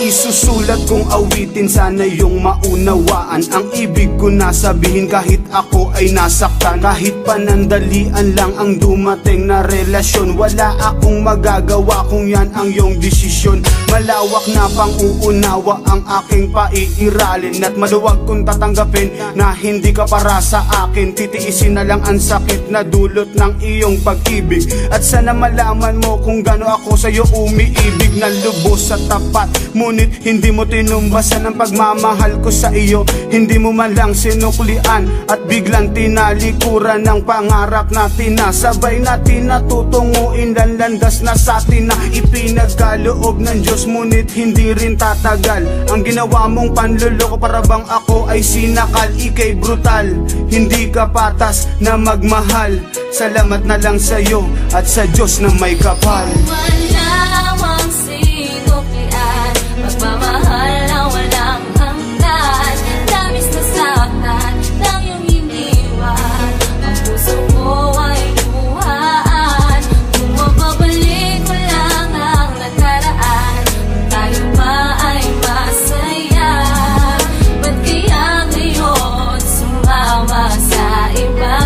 isusulat kong awitin, sana yung maunawaan ang ibig ko na sabihin kahit ako ay nasaktan. Kahit panandalian lang ang dumating na relasyon, wala akong magagawa kung yan ang iyong desisyon. Malawak na pang-uunawa ang aking paiiralin, at maluwag kong tatanggapin na hindi ka para sa akin. Titiisin na lang ang sakit na dulot ng iyong pag-ibig, at sana malaman mo kung gaano ako sa'yo umiibig na lubos at tapat. Ngunit hindi mo tinumbasan ang pagmamahal ko sa iyo. Hindi mo man lang sinuklian at biglang tinalikuran ng pangarap natin na sabay natin natutunguin. Lanlandas na sa atin na ipinagkaloob ng Diyos, ngunit hindi rin tatagal. Ang ginawa mong panluloko para bang ako ay sinakal. Ika'y brutal, hindi ka patas na magmahal. Salamat na lang sa'yo at sa Diyos na may kapal. Malawang sinuklian, magmamahal na walang hanggan. Labis na saktan ng iyong iniwan, ang puso ko ay luhaan. Kung mababalik ko lang ang nakaraan, tayo pa ay masaya. Ba't kaya ngayon sumama sa iba?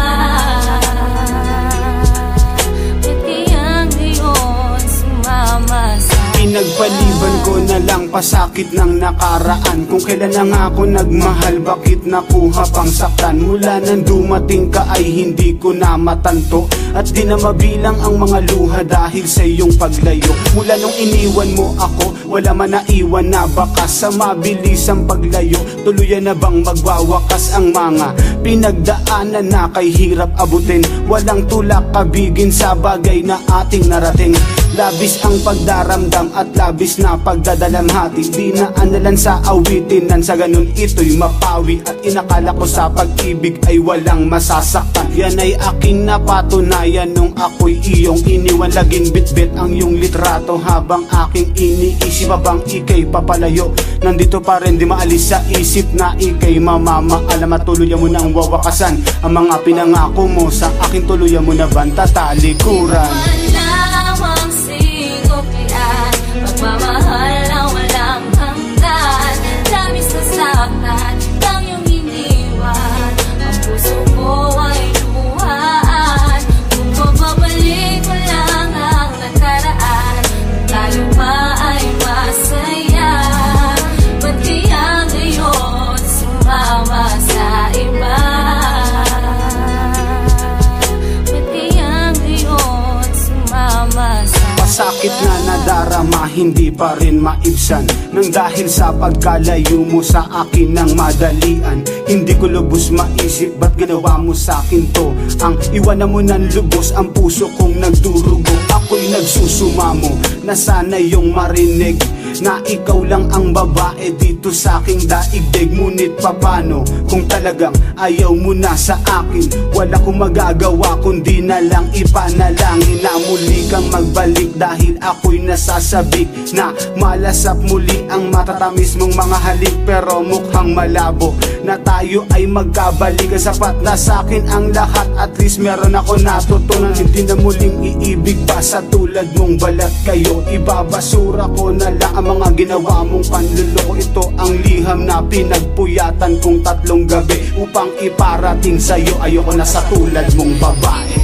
Pinagpaliban ko na lang pasakit ng nakaraan. Kung kailan na nga ako nagmahal, bakit nakuha pang saktan? Mula nang dumating ka ay hindi ko na matanto, at di na mabilang ang mga luha dahil sa iyong paglayo. Mula nung iniwan mo ako, wala man naiwan na bakas. Sa mabilisang paglayo, tuluyan na bang magwawakas ang mga pinagdaanan na kay hirap abutin? Walang tulak kabigin sa bagay na ating narating. Labis ang pagdaramdam at labis na pagdadalamhati. Di na analan sa awitin nan sa ganun ito'y mapawi. At inakala ko sa pag-ibig ay walang masasaktan. Yan ay aking napatunayan nung ako'y iyong iniwan. Laging bitbit ang iyong litrato habang aking iniisip habang ika'y papalayo. Nandito pa rin di maalis sa isip na ika'y mamamaalam, at tuluyan mo nang wawakasan ang mga pinangako mo sa akin. Tuluyan mo na bang tatalikuran? Malawang sinuklian, magmamahal na walang hanggan. Labis na saktan ng iyong iniwan, ang puso ko ay luhaan. Kung mababalik ko lang ang nakaraan, tayo pa ay masaya. Ba't kaya ngayon sumama sa iba? Pasakit na nadarama, hindi pa rin maibsan, nang dahil sa pagkalayo mo sa akin ng madalian. Hindi ko lubos maisip, ba't ginawa mo sa akin to? Ang iwanan mo ng lubos, ang puso kong nagdurugo. Ako'y nagsusumamo na sana yung marinig na ikaw lang ang babae dito sa aking daigdig. Ngunit papano kung talagang ayaw mo na sa akin? Wala kong magagawa kundi na lang ipanalangin na muli kang magbalik, dahil ako'y nasasabik na malasap muli ang matatamis mong mga halik. Pero mukhang malabo na tayo ay magkabalik. Sapat na sa akin ang lahat, at least meron ako natutunan. Hindi na muling iibig pa sa tulad mong balat kayo. Ibabasura ko na lang ang mga ginawa mong panluloko. Ito ang liham na pinagpuyatan kong 3 gabi upang iparating sa'yo. Ayoko na sa tulad mong babae.